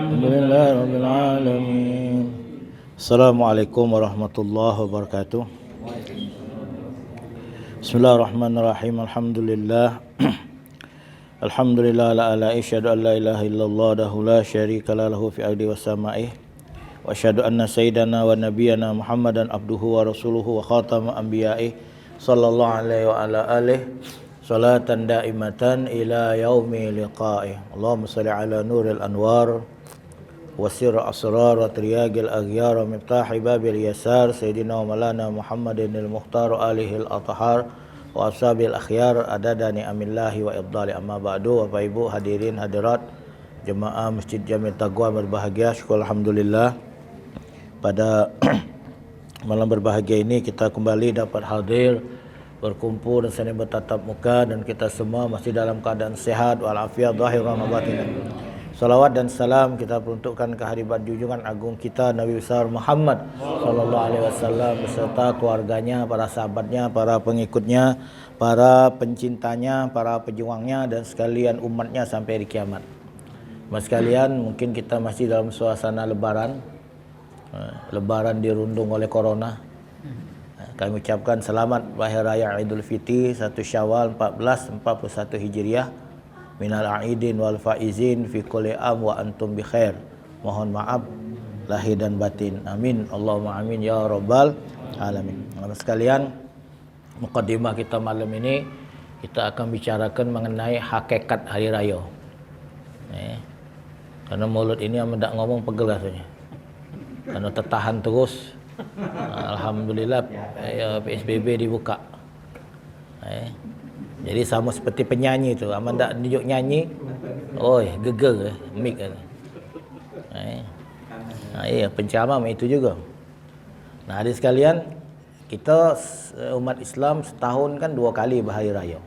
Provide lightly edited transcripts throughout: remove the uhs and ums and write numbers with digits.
Alhamdulillahirabbil alamin. Assalamualaikum warahmatullahi wabarakatuh. Bismillahirrahmanirrahim. Alhamdulillah. Alhamdulillah la asyhadu an la ilaha illallah dahu la syarika lahu fi ardi was samai. Wa asyhadu anna sayyidana wa nabiyyana Muhammadan abduhu wa rasuluhu wa khatamul anbiya'i sallallahu alaihi wa ala alihi salatan daimatan ila yaumi liqa'i. Allahumma salli ala nuril anwar wa sirr asrar wa triyagil aghyar wa miftahi babil yasar sayyidina wa malana Muhammadin al-mukhtar alihi al-athhar wa ashabil akhyar adada ni'amillahi wa idhali. Amma ba'du. Bapak Ibu hadirin hadirat jemaah Masjid Jami' Taqwa berbahagia, syukur alhamdulillah pada malam berbahagia ini kita kembali dapat hadir berkumpul dan saling bertatap muka, dan kita semua masih dalam keadaan sehat walafiat zahiran wa batinan. Salawat dan salam kita peruntukkan kehadiran junjungan agung kita Nabi besar Muhammad sallallahu alaihi wasallam beserta keluarganya, para sahabatnya, para pengikutnya, para pencintanya, para pejuangnya, dan sekalian umatnya sampai hari kiamat. Mas sekalian, mungkin kita masih dalam suasana lebaran. Lebaran dirundung oleh corona. Kami ucapkan selamat Hari Raya Idul Fitri 1 Syawal 1441 Hijriah. Minal aidin wal faizin fi kulli am wa antum bi khair. Mohon maaf lahir dan batin. Amin. Allahumma amin ya rabbal alamin. Teman-teman sekalian, mukadimah kita malam ini kita akan bicarakan mengenai hakikat hari raya. Karena mulut ini yang mendak ngomong pegel rasanya. Karena tertahan terus. Alhamdulillah PSBB dibuka. Jadi sama seperti penyanyi tu, aman tak tunjuk nyanyi, oi geger mic kata. Iya, penceramah itu juga. Nah, adik sekalian, kita umat Islam setahun kan 2 kali berhari raya.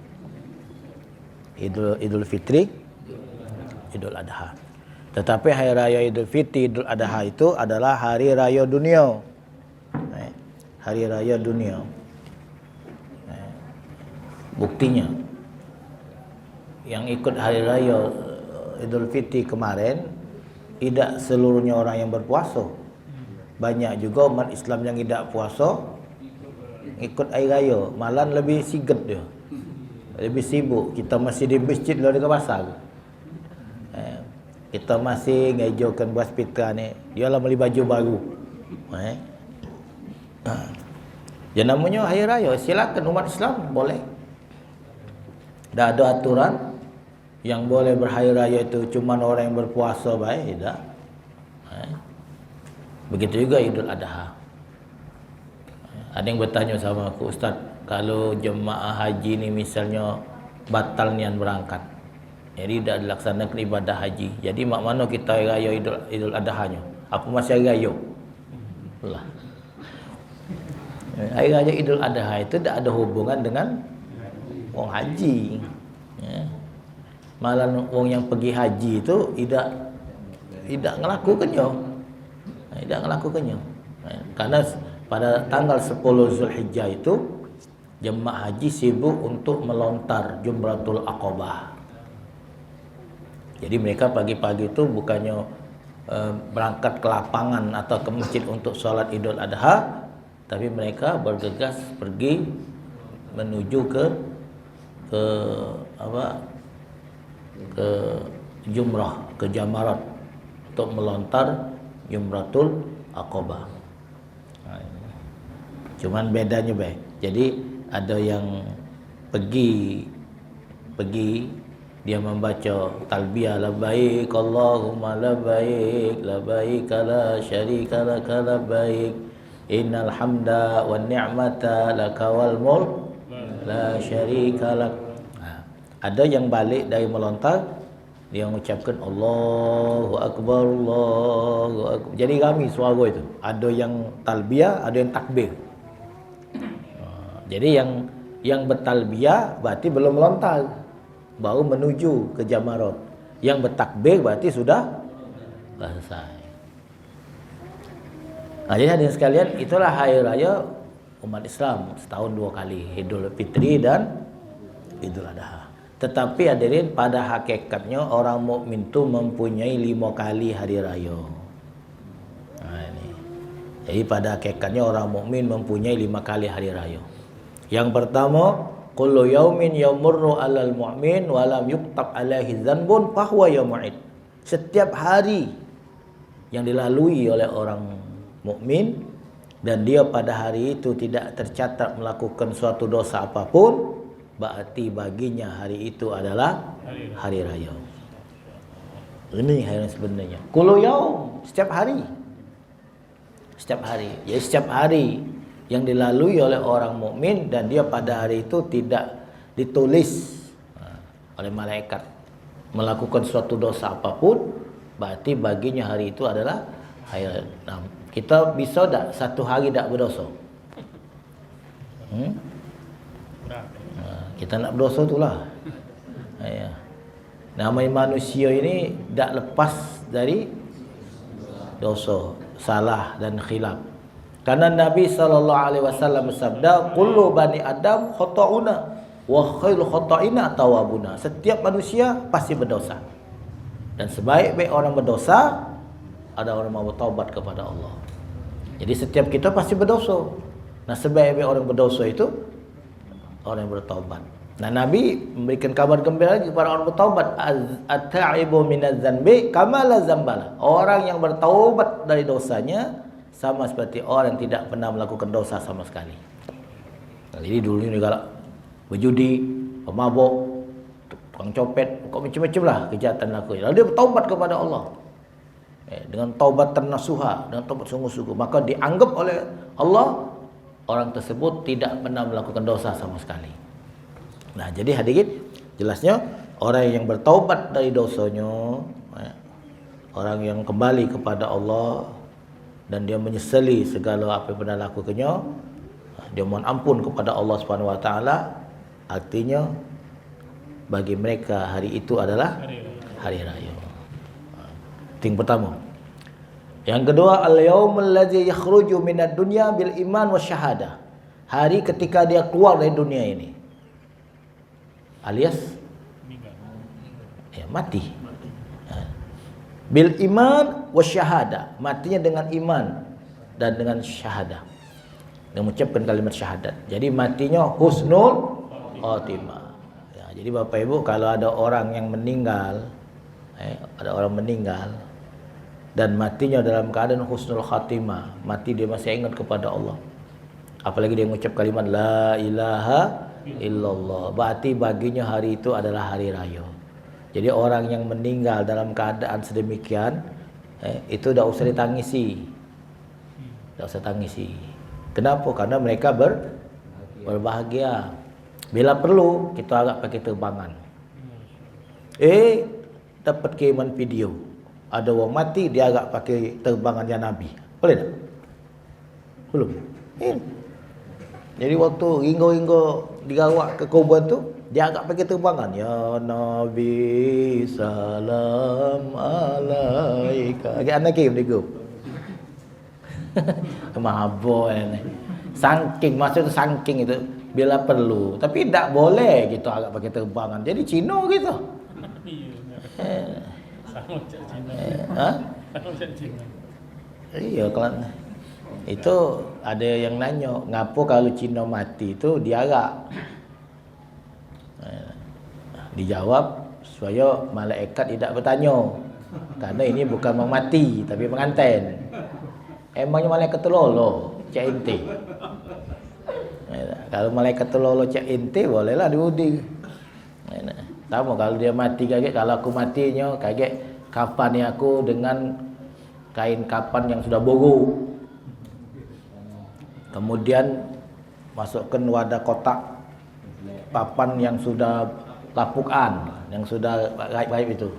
Idul Fitri, Idul Adha. Tetapi hari raya Idul Fitri, Idul Adha itu adalah hari raya dunia. Hari raya dunia. Buktinya yang ikut hari raya Idul Fitri kemarin tidak seluruhnya orang yang berpuasa. Banyak juga umat Islam yang tidak puasa ikut hari raya, malah lebih siget dia. Lebih sibuk. Kita masih di masjid luar dekat pasar. Kita masih ngajokan buat spitra ni. Dia lah beli baju baru. Ya namanya hari raya, silakan umat Islam boleh. Dah ada aturan yang boleh berhari raya itu cuma orang yang berpuasa baik, tidak. Begitu juga Idul Adha. Ada yang bertanya sama aku, Ustaz, kalau jemaah haji ni misalnya batal niat berangkat, jadi tidak dilaksanakan ibadah haji, jadi mak mana kita hari raya Idul Adha-nya? Apa masih hari raya? Lah. Hari raya Idul Adha itu tidak ada hubungan dengan orang haji. Malah orang yang pergi haji itu tidak melakukannya. Tidak melakukannya. Karena pada tanggal 10 Zulhijjah itu jemaah haji sibuk untuk melontar Jumratul Aqabah. Jadi mereka pagi-pagi itu bukannya berangkat ke lapangan atau ke masjid untuk sholat Idul Adha, tapi mereka bergegas pergi menuju ke Jumrah, ke Jamarat untuk melontar Jumratul Aqabah. Cuman bedanya baik. Jadi ada yang pergi dia membaca talbiyah labbaik Allahumma labbaik labbaik la syarika lak labbaik innal hamda wan ni'mata laka wal mulk la syarika lak. Ada yang balik dari melontar dia mengucapkan Allahu akbar Allahu akbar. Jadi ramai suara itu. Ada yang talbiyah, ada yang takbir. Jadi yang bertalbiyah berarti belum melontar, baru menuju ke Jamarat. Yang bertakbir berarti sudah selesai. Nah, jadi hadirin sekalian, itulah hari raya umat Islam setahun 2 kali, Idul Fitri dan Idul Adha. Tetapi hadirin, pada hakikatnya orang mukmin tu mempunyai 5 kali hari raya. Ini. Jadi pada hakikatnya orang mukmin mempunyai 5 kali hari raya. Yang pertama, kullu yaumin yamurru 'alal mu'min wa lam yuktab 'alaihi dzanbun fa huwa yaum'id. Setiap hari yang dilalui oleh orang mukmin dan dia pada hari itu tidak tercatat melakukan suatu dosa apapun, berarti baginya hari itu adalah hari raya. Ini hari sebenarnya. Kullu yaum, setiap hari. Setiap hari. Jadi setiap hari yang dilalui oleh orang mukmin dan dia pada hari itu tidak ditulis oleh malaikat melakukan suatu dosa apapun, berarti baginya hari itu adalah hari raya. Nah, kita bisa tak satu hari tak berdosa? Kita nak berdosa itulah. Ya. Namanya manusia ini tak lepas dari dosa, salah dan khilaf. Karena Nabi SAW bersabda, kullu bani Adam khata'una wa khairul khata'ina tawabuna. Setiap manusia pasti berdosa. Dan sebaik-baik orang berdosa ada orang mau bertaubat kepada Allah. Jadi setiap kita pasti berdosa. Nah, sebaik-baik orang berdosa itu orang yang bertaubat. Nah, Nabi memberikan kabar gembira lagi kepada orang bertaubat, at-ta'ibu minaz zanbi kama la zambala. Orang yang bertaubat dari dosanya sama seperti orang yang tidak pernah melakukan dosa sama sekali. Nah, jadi dulu ni galak berjudi, pemabuk, tukang copet, macam-macam lah kejahatan laku. Lalu dia bertaubat kepada Allah. Dengan taubat ternasuha, dengan taubat sungguh-sungguh, maka dianggap oleh Allah orang tersebut tidak pernah melakukan dosa sama sekali. Nah, jadi hadirin, jelasnya orang yang bertaubat dari dosanya, orang yang kembali kepada Allah dan dia menyesali segala apa yang pernah lakukannya, dia mohon ampun kepada Allah Subhanahu Wa Taala, artinya bagi mereka hari itu adalah hari raya. Itu yang pertama. Yang kedua, al-yaumul ladzi yakhruju minad dunya bil iman wasyahadah. Hari ketika dia keluar dari dunia ini. Alias mati. Bil iman wasyahadah, matinya dengan iman dan dengan syahadah. Dengan mengucapkan kalimat syahadat. Jadi matinya husnul khatimah. Ya, jadi Bapak Ibu, kalau ada orang yang meninggal, dan matinya dalam keadaan husnul khatimah, mati dia masih ingat kepada Allah, apalagi dia mengucap kalimat la ilaha illallah, berarti baginya hari itu adalah hari raya. Jadi orang yang meninggal dalam keadaan sedemikian, itu tak usah ditangisi. Tak usah tangisi. Kenapa? Karena mereka berbahagia. Bila perlu, kita agak pakai terbangan. Dapat kiriman video, ada orang mati, dia agak pakai terbangannya Nabi. Boleh tak? Belum. Jadi waktu ringgo-ringgo dirawat ke kuburan tu, dia agak pakai terbangan. Ya Nabi salam alaika. Agak anak kirim dia go. Kemahabon ni. Saking, maksud tu saking itu bila perlu. Tapi tak boleh kita agak pakai terbangan. Jadi Cina gitu. Sama macam Cina. Sama macam Cina. Iya, kalau itu ada yang nanya, ngapa kalau Cina mati itu diarak? Dijawab supaya malaikat tidak bertanya. Karena ini bukan orang mati tapi pengantin. Emangnya malaikat tu lolo, cak inti. Kalau malaikat tu lolo cak inti, bolehlah diundi. Sama kalau dia mati kaget, kalau aku matinya kaget kapan aku dengan kain kapan yang sudah bogo. Kemudian masukkan wadah kotak papan yang sudah lapukan, yang sudah gaib-gaib itu.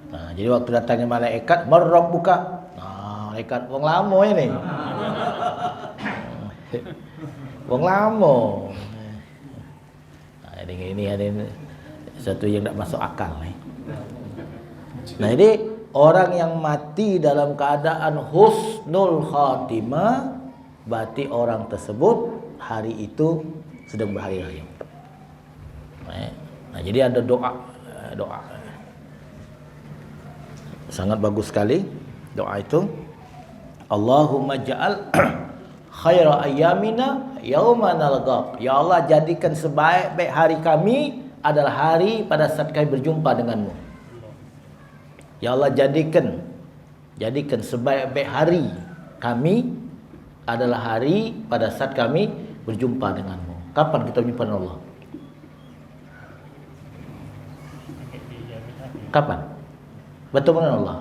Nah, jadi waktu datangnya malaikat, merok buka. Nah, malaikat wong lama ini. Wong lama. Nah, ini ada satu yang tak masuk akal nih. Nah, jadi orang yang mati dalam keadaan husnul khatimah, berarti orang tersebut hari itu sedang berhari raya. Nah, jadi ada doa. Sangat bagus sekali doa itu. Allahumma ja'al khaira ayyamina yauma nalqa. Ya Allah, jadikan sebaik-baik hari kami adalah hari pada saat kami berjumpa denganmu. Ya Allah, jadikan sebaik-baik hari kami adalah hari pada saat kami berjumpa denganmu. Kapan kita berjumpa dengan Allah? Kapan? Bertemu dengan Allah?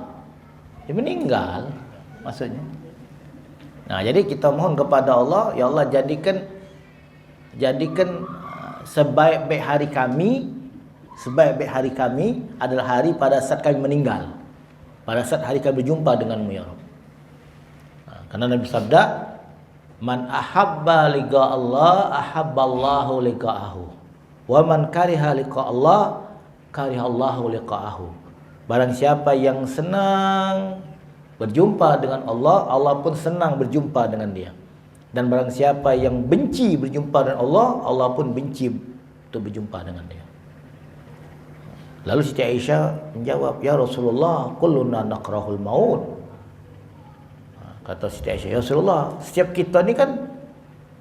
Dia meninggal maksudnya. Nah, jadi kita mohon kepada Allah, ya Allah, jadikan sebaik-baik hari kami adalah hari pada saat kami meninggal. Pada saat hari kami berjumpa denganmu, ya Rabb. Nah, karena Nabi sabda, man ahabba liqa Allah ahabballahu liqa'ahu. Wa man kariha liqa Allah karihallahu liqa'ahu. Barang siapa yang senang berjumpa dengan Allah, Allah pun senang berjumpa dengan dia. Dan barang siapa yang benci berjumpa dengan Allah, Allah pun benci untuk berjumpa dengan dia. Lalu Siti Aisyah menjawab, ya Rasulullah, kulluna nakrahul maut. Kata Siti Aisyah, ya Rasulullah, setiap kita ni kan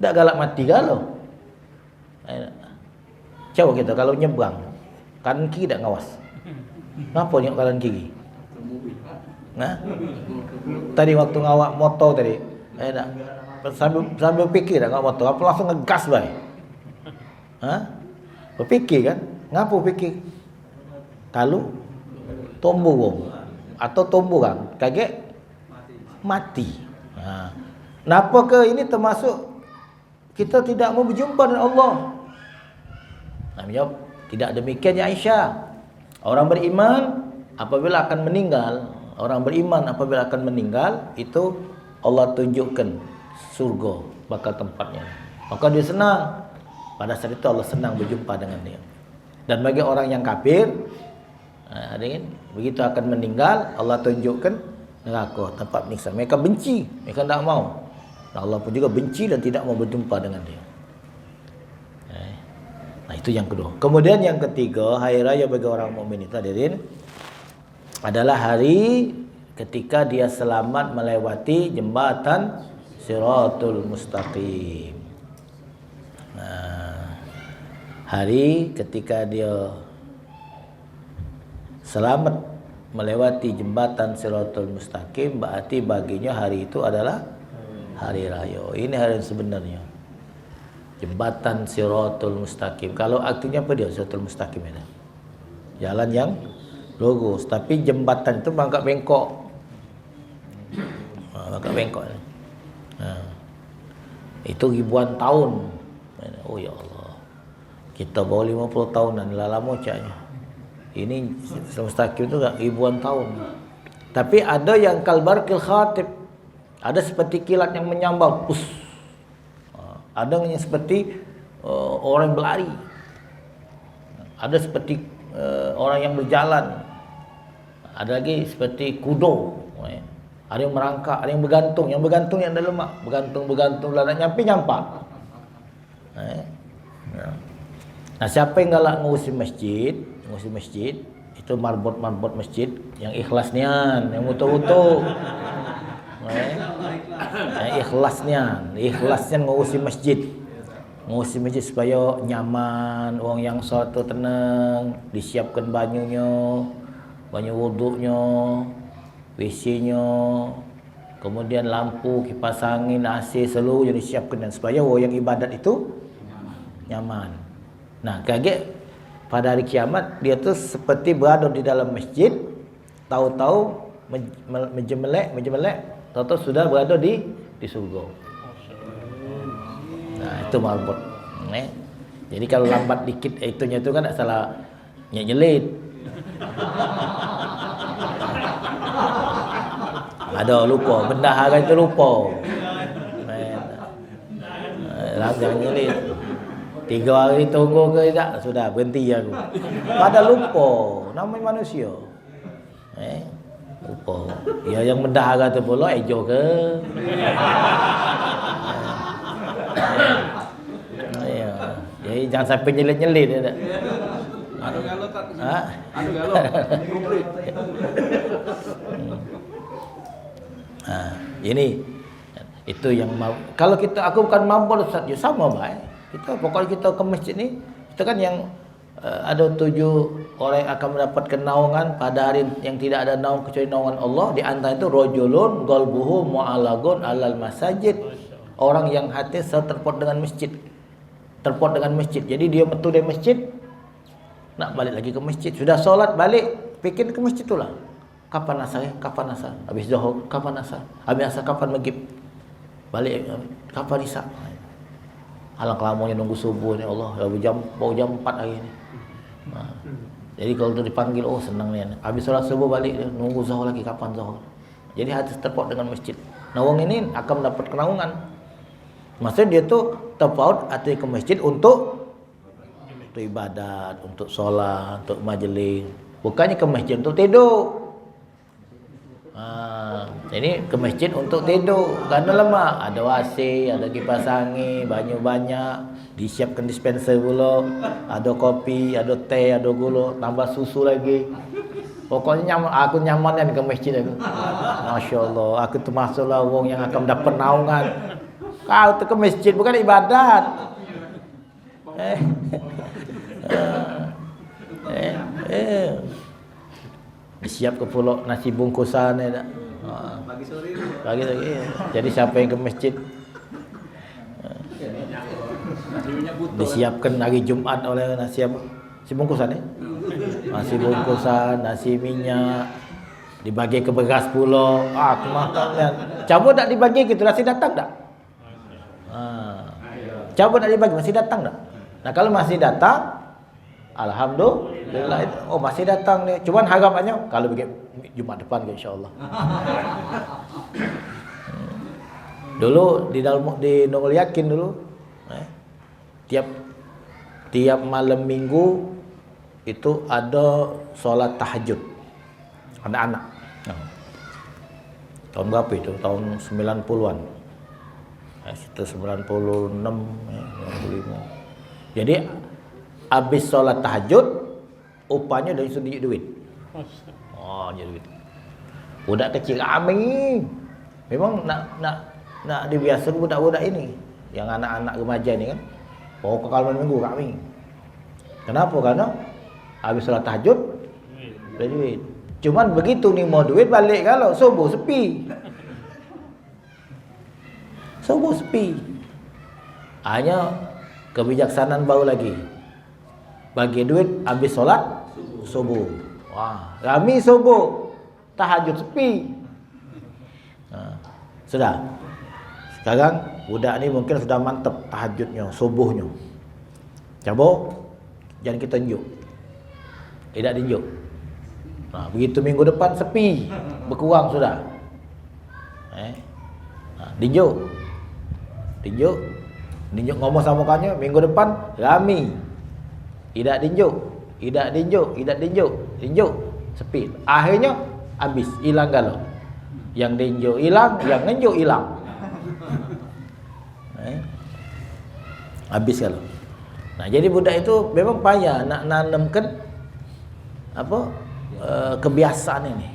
tak galak mati kalau. Coba kita kalau nyebrang, kanan kiri tak ngawas. Kenapa tengok kanan kiri? Nah, tadi waktu ngawak motor tadi, sambil fikir dah ngawak motor, apa langsung ngegas baik? Berfikir kan? Ngapa fikir? Kalau tombol atau tomboran kaget mati. Kenapa ke ini termasuk kita tidak mau berjumpa dengan Allah? Nabi jawab, tidak demikian ya Aisyah. Orang beriman apabila akan meninggal, itu Allah tunjukkan surga bakal tempatnya. Maka dia senang. Pada saat itu Allah senang berjumpa dengan dia. Dan bagi orang yang kafir, begitu akan meninggal, Allah tunjukkan neraka, tempat menyiksa. Mereka benci, mereka tidak mau. Dan Allah pun juga benci dan tidak mau berjumpa dengan dia. Nah, itu yang kedua. Kemudian yang ketiga, hari raya bagi orang mukmin itu hadirin adalah hari ketika dia selamat melewati jembatan Siratul Mustaqim. Nah, hari ketika dia selamat melewati jembatan Siratul Mustaqim, berarti baginya hari itu adalah hari raya. Ini hari yang sebenarnya. Jembatan Siratul Mustaqim. Kalau artinya apa dia Siratul Mustaqim ini? Jalan yang lurus. Tapi jembatan itu bangkak bengkok. Bangkak bengkok. Itu ribuan tahun. Oh ya Allah. Kita baru 50 tahunan, lama caknya. Ini Mustaqim itu ribuan tahun. Tapi ada yang kalbarkil khatib. Ada seperti kilat yang menyambar. Ada yang seperti orang yang berlari. Ada seperti orang yang berjalan. Ada lagi seperti kudo. Ada yang merangkak, ada yang bergantung. Yang bergantung yang ada lemak. Bergantung lah nak nyampak. Nah, siapa yang galak ngurusi masjid, itu marbot masjid yang ikhlas nian, yang betul-betul. Yang ikhlasnya ngurusi masjid supaya nyaman, orang yang solat tu tenang, disiapkan banyunya, banyu wuduknya, WC-nya, kemudian lampu, kipas angin, AC seluruhnya disiapkan, dan supaya orang yang ibadat itu nyaman. Nah, kaget pada hari kiamat dia tu seperti berada di dalam masjid, tahu-tahu menjemelek, tahu-tahu sudah berada di surga. Nah, itu marbot. Jadi kalau lambat dikit itunya itu kan tak salah nyelit. Ada lupa, bendahara itu lupa. Jangan nyelit. 3 hari tunggu ke tak, sudah berhenti aku. Pada lupa, namanya manusia. Lupa. Ya yang bendahara tu pula ejo ke. Ya. Jadi jangan sampai nyelit-nyelit ya tak. Anu galo tak. Hah? Anu galo. Komplit. Ini itu yang mau. Kalau aku bukan mampu Ustaz, ya sama baik. Pokoknya kita ke masjid ni, kita kan yang ada 7 orang yang akan mendapatkan naungan pada hari yang tidak ada naung kecuali naungan Allah. Di antara itu rajulun qalbuhu mu'allaqun alal masajid. Orang yang hati terpot dengan masjid. Terpot dengan masjid. Jadi dia betul dari masjid, nak balik lagi ke masjid. Sudah solat balik, fikir ke masjid itulah. Kapan asar? Kapan asar? Habis zuhur, kapan asar? Habis asar kapan maghrib? Balik kapan isya? Alang kelamanya nunggu subuh ni Allah. Baru jam 4 hari ni. Jadi kalau tu dipanggil, oh senang ni. Habis solat subuh balik, nunggu zuhur lagi, kapan zuhur? Jadi hati terpaut dengan masjid. Nawang ini akan mendapat kenaungan. Maksudnya dia tu terpaut hati ke masjid untuk ibadat, untuk solat, untuk majlis. Bukannya ke masjid untuk tidur. Ini ke masjid untuk tidur. Kerana lama ada AC, ada kipas angin, banyak, disiapkan dispenser pula, ada kopi, ada teh, ada gula, tambah susu lagi. Pokoknya aku nyaman kan ke masjid aku. Masya-Allah, aku termasuklah orang yang akan dapat naungan. Kau tu ke masjid bukan ibadat. Disiap ke pula nasi bungkusan ni tak. Pagi sore. Jadi siapa yang ke masjid disiapkan hari Jumaat oleh nasi bungkusan ni. Nasi bungkusan, nasi minyak, dibagi ke beras pula. Aku makan kan. Cabut tak dibagi gitu, nasi datang tak? Cabut tak dibagi, masih datang tak? Nah kalau masih datang, alhamdulillah. Oh masih datang ni. Cuman harapannya kalau begitu Jumaat depan insya-Allah. Dulu di Nurul Yakin dulu, tiap malam minggu itu ada solat tahajud anak-anak. Tahun berapa itu? Tahun 90-an. Itu 96, 95. Jadi habis solat tahajud, upahnya dari sedikit duit. Oh, jadi duit. Budak kecil ramai. Memang nak dibiasakan budak-budak ini, yang anak-anak remaja ni kan. Pokok kalau minggu ramai. Kenapa? Karena habis solat tahajud ada duit. Cuman begitu ni mau duit balik kalau subuh sepi. Subuh sepi. Hanya kebijaksanaan baru lagi. Bagi duit habis solat subuh. Wah, ramai subuh. Tahajud sepi. Sudah. Sekarang budak ni mungkin sudah mantap tahajudnya, subuhnya. Cabut, jangan kita tunjuk. Tidak tunjuk. Nah, begitu minggu depan sepi, berkurang sudah. Tunjuk. Tunjuk ngomong sama kawannya, minggu depan rami. Tidak tunjuk, sepi. Akhirnya habis, hilang galau. Yang tunjuk hilang, yang tunjuk hilang. Habis galau. Nah, jadi budak itu memang payah nak nanamkan kebiasaan ini.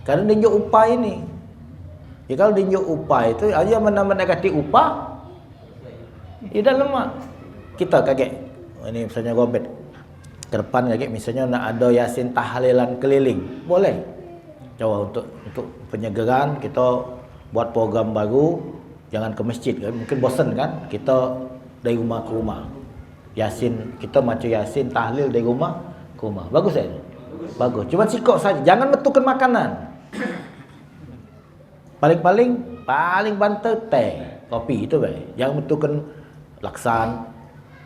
Karena tunjuk upah ini. Ya kalau tunjuk upah itu aja mendekati upah, ya dah lama. Kita kaget. Ini misalnya Gobet. Ke depan kaget misalnya nak ada Yasin tahlilan keliling. Boleh. Coba untuk penyegaran kita buat program baru, jangan ke masjid kan. Mungkin bosan kan? Kita dari rumah ke rumah. Yasin, kita macam Yasin tahlil dari rumah ke rumah. Bagus kan? Bagus. Cuma sikok saja, jangan betukan makanan. Paling banter teh, kopi itu baik. Jangan betukan laksan,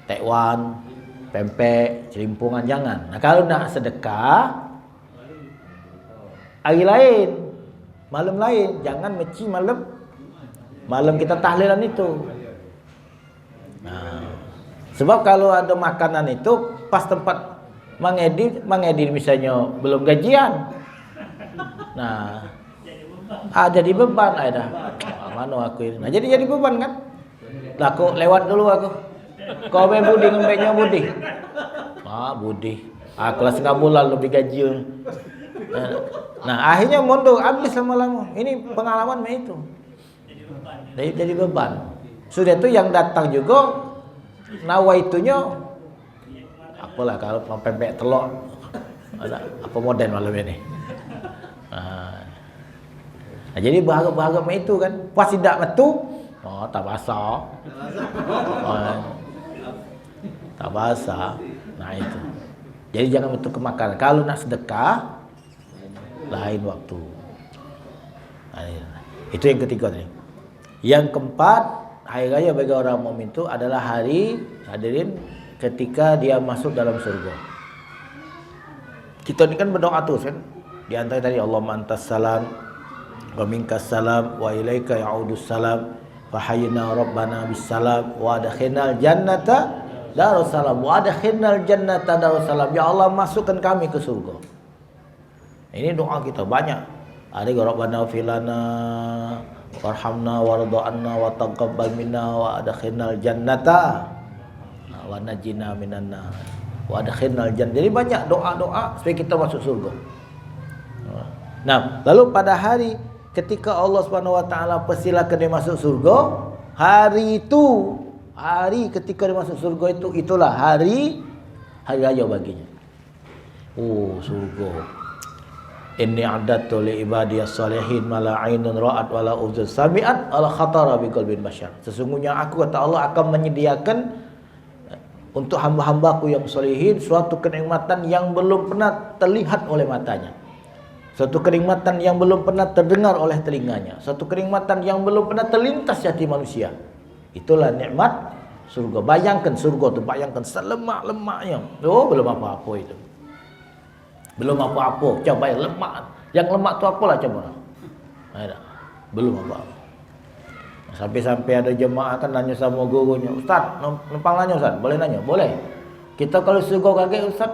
tekwan, pempek, celimpungan, jangan. Nah, kalau nak sedekah hari lain, malam lain, jangan meci malam kita tahlilan itu. Nah, sebab kalau ada makanan itu pas tempat mengedit misalnya belum gajian. Nah, jadi beban dah. Mana aku ini. Nah, jadi beban kan? Lah aku lewat dulu aku. Kau main budi ngembeknya budi. Budi. Kelas 3 bulan lebih gaji. Nah, akhirnya mundur, habis lama-lama. Ini pengalaman itu. Jadi beban. Sudah itu yang datang juga nawaitunya apalah kalau pempek telur. Ada apa modern malam ini. Nah, jadi bahagap itu kan. Pas tidak metu, tak basah. Tak basah. Nah itu. Jadi jangan metu ke makanan. Kalau nak sedekah, lain waktu. Nah, itu yang ketiga tadi. Yang keempat, hari raya bagi orang mukmin itu adalah hari hadirin ketika dia masuk dalam surga. Kita ni kan berdoa terus kan. Di antara tadi Allahumma antas salam wa minkas salam wa ilaika ya'udus salam fa hayyina rabbana bis salam wa adkhilnal jannata darussalam wa adkhilnal jannata darussalam. Ya Allah, masukkan kami ke surga. Ini doa kita banyak. Ada rabbana filana warhamna warḍa'anna wa taqabbal minna wa adkhilnal jannata wa najina minan nar wa adkhilnal jannah. Jadi banyak doa-doa supaya kita masuk surga. Nah, lalu pada hari ketika Allah Subhanahu wa taala persilakan dia masuk surga, hari itu, hari ketika dia masuk surga itulah hari raya baginya. Oh, surga. Inni a'dadtu li ibadiyas salihin ma la 'ainun ra'at wa la udhun sami'at ala khatara bi qalbin bashar. Sesungguhnya aku, kata Allah, akan menyediakan untuk hamba-hambaku yang salihin suatu kenikmatan yang belum pernah terlihat oleh matanya. Suatu kenikmatan yang belum pernah terdengar oleh telinganya. Suatu kenikmatan yang belum pernah terlintas hati manusia. Itulah nikmat surga. Bayangkan surga tu, bayangkan selemak-lemaknya. Oh, belum apa-apa itu. Belum apa-apa. Coba yang lemak. Yang lemak tu apalah coba. Belum apa-apa. Sampai-sampai ada jemaah kan nanya sama gurunya, "Ustaz, numpang nanya Ustaz, boleh nanya?" Boleh. Kita kalau surga kaget Ustaz,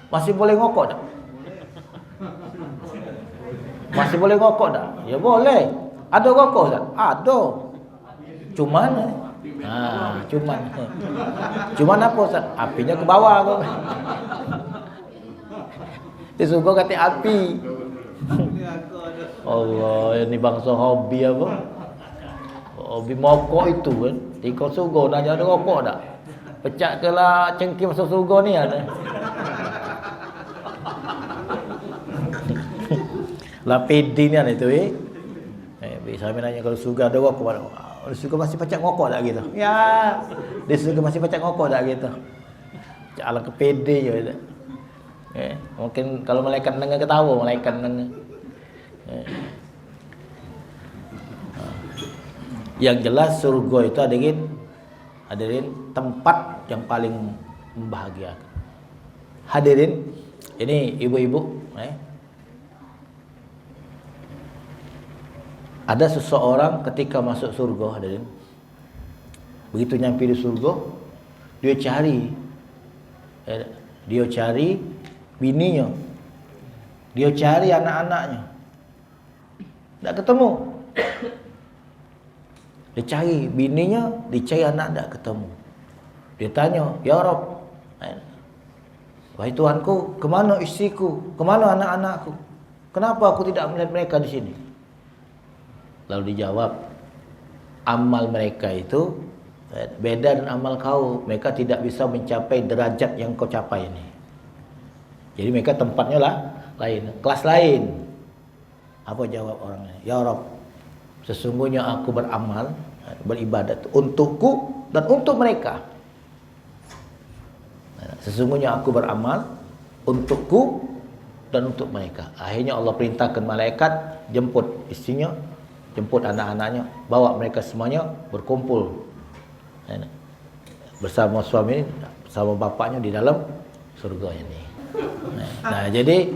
masih boleh ngokok tak? Masih boleh rokok tak? Ya boleh. Ada rokok Ustaz? Ada. Cuman cuman apa Ustaz? Apinya ke bawah kok. Dia suka kata api. Allah, ini bangsa hobi apa? Hobi mokok itu kan. Tika surga nanya ada rokok tak? Pecah kelah cengkih masuk surga ni ada. Lah pedi ni ada itu saya nanya kalau surga ada rokok mana? Kalau surga masih pacak ngokok tak gitu? Ya, dia surga masih pacak ngokok tak gitu? Ala ke pedi je. Mungkin kalau malaikat dengar ketawa, malaikat dengar. Yang jelas surga itu hadirin tempat yang paling membahagiakan. Hadirin, ini ibu-ibu, ada seseorang ketika masuk surga, hadirin, begitu nyampe di surga, dia cari bininya, dia cari anak-anaknya, tak ketemu. Dia cari bininya, dia cari anak, tak ketemu. Dia tanya, "Ya Rabb, wahai Tuhanku, kemana istriku, kemana anak-anakku? Kenapa aku tidak melihat mereka di sini?" Lalu dijawab, amal mereka itu beda dengan amal kau. Mereka tidak bisa mencapai derajat yang kau capai ini. Jadi mereka tempatnya lah lain, kelas lain. Apa jawab orangnya? "Ya Rabb, sesungguhnya aku beramal, beribadat untukku dan untuk mereka. Sesungguhnya aku beramal untukku dan untuk mereka." Akhirnya Allah perintahkan malaikat jemput istrinya, jemput anak-anaknya, bawa mereka semuanya berkumpul bersama suami, bersama bapaknya di dalam surga ini. Nah, jadi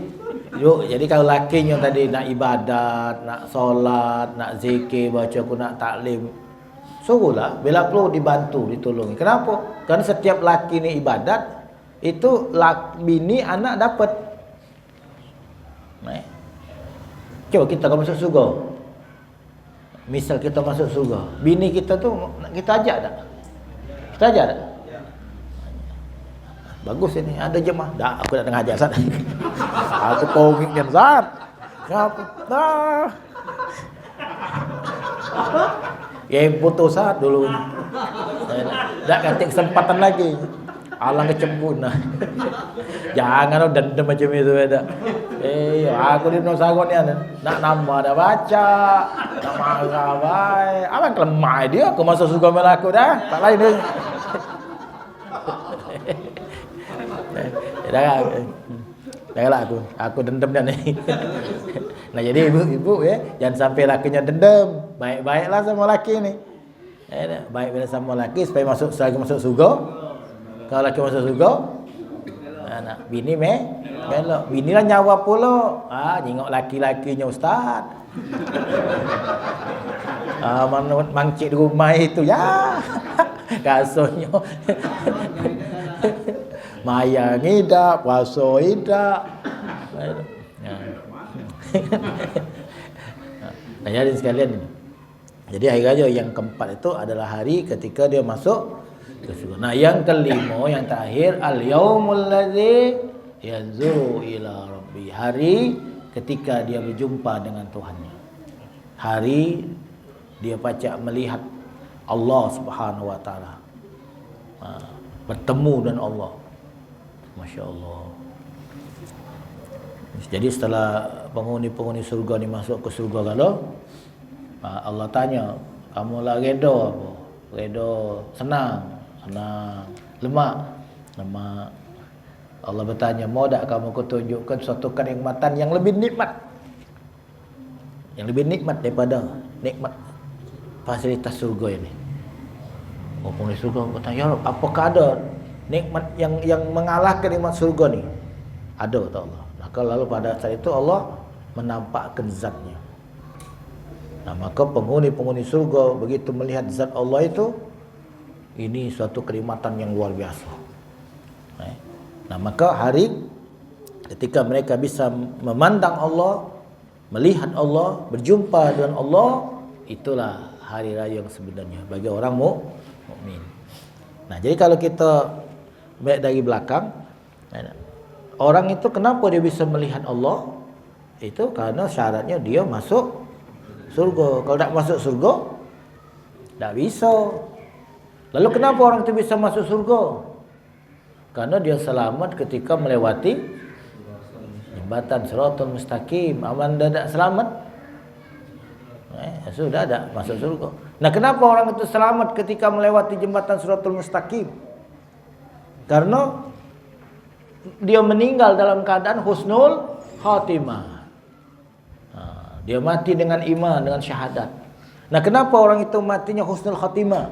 kalau lakinya tadi nak ibadat, nak solat, nak zikir, baca Quran, nak taklim, suruhlah, bila perlu dibantu, ditolongi. Kenapa? Karena setiap laki ni ibadat, itu bini anak dapat. Coba kita kalau masuk surga, misal kita masuk surga, bini kita tu kita ajak tak? Kita ajak tak? Bagus ini, ada jemaah. Dah, aku nak dengar ajar Ustaz. Aku pongin kan Ustaz. Ngapa? Dah. Ya putus Ustaz dulu. Tak kata kesempatan lagi. Alang kecembun lah. Jangan dendam macam itu ada. Aku di Nosagon ni nak nambah dah baca, nak marah baik. Alang kelemah dia, aku masuk surga melaku dah. Tak lain dia. Janganlah aku dendam dah ni. Nah jadi ibu ya, jangan sampai lakinya dendam. Baik-baiklah sama laki ni. Baik-baiklah sama laki supaya masuk surga. Kalau laki masuk surga, anak bini melok. Bini lah nyawa pula. Jengok laki-lakinya ustaz. Mangcik di rumah itu ya. Kasurnya. Mayang hidup, puasa hidup. Nah, jadi sekalian ini. Jadi hari raya yang keempat itu adalah hari ketika dia masuk ke surga. Nah, yang kelima, yang terakhir, al-yaumul ladzi yanzuru ila rabbi. Hari ketika dia berjumpa dengan Tuhannya. Hari dia pacak melihat Allah Subhanahu wa taala. Bertemu dengan Allah. Masya Allah. Jadi setelah penghuni-penghuni surga ni masuk ke surga kalau Allah tanya, kamu lah redha apa? Redha senang, lemak. Allah bertanya, mau tak kamu kutunjukkan suatu kenikmatan yang lebih nikmat? Yang lebih nikmat daripada nikmat fasilitas surga ini. Penghuni surga bertanya, ya Rabb, apakah ada nikmat yang mengalahkan nikmat surga ni? Ada kata Allah. Maka lalu pada saat itu Allah menampakkan zatnya. Nah, maka penghuni-penghuni surga begitu melihat zat Allah itu, ini suatu kenikmatan yang luar biasa. Nah, maka hari ketika mereka bisa memandang Allah, melihat Allah, berjumpa dengan Allah, itulah hari raya yang sebenarnya bagi orang mukmin. Nah, jadi kalau kita baik dari belakang, orang itu kenapa dia bisa melihat Allah? Itu karena syaratnya dia masuk surga. Kalau tak masuk surga, tak bisa. Lalu kenapa orang itu bisa masuk surga? Karena dia selamat ketika melewati jembatan Shiratal Mustaqim. Aman dah tak selamat, sudah tak masuk surga. Nah, kenapa orang itu selamat ketika melewati jembatan Shiratal Mustaqim? Karena dia meninggal dalam keadaan husnul khatimah. Dia mati dengan iman, dengan syahadat. Nah, kenapa orang itu matinya husnul khatimah?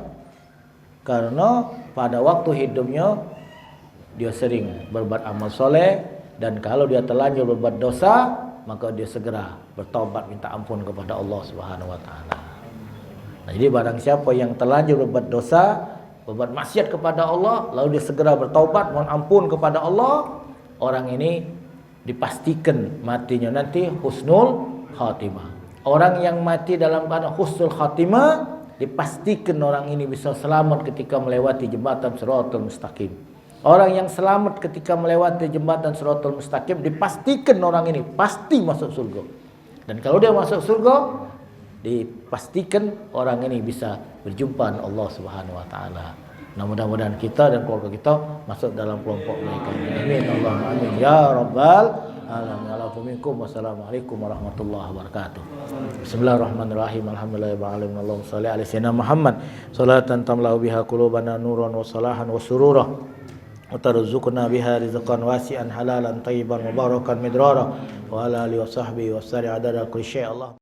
Karena pada waktu hidupnya dia sering berbuat amal soleh, dan kalau dia terlanjur berbuat dosa, maka dia segera bertaubat minta ampun kepada Allah Subhanahu wa taala. Nah, jadi barang siapa yang terlanjur berbuat dosa, berbuat maksiat kepada Allah, lalu dia segera bertaubat mohon ampun kepada Allah, orang ini dipastikan matinya nanti husnul khatimah. Orang yang mati dalam keadaan husnul khatimah, dipastikan orang ini bisa selamat ketika melewati jembatan Shiratal Mustaqim. Orang yang selamat ketika melewati jembatan Shiratal Mustaqim, dipastikan orang ini pasti masuk surga. Dan kalau dia masuk surga, dipastikan orang ini bisa berjumpa dengan Allah Subhanahu wa taala. Nah, mudah-mudahan kita dan keluarga kita masuk dalam kelompok mereka. Amin Allahumma amin ya rabbal alamin. Wassalamualaikum warahmatullahi wabarakatuh. Bismillahirrahmanirrahim. Alhamdulillahirabbil alamin. Allahumma shalli ala sayyidina Muhammad salatan tamlau biha qulubana nuran wa salahan wa surura wa tarzuqna biha rizqan wasi'an halalan tayyiban mubarakan midrara wa ala alihi wa sahbihi wa salli adada kulli syai'. Allah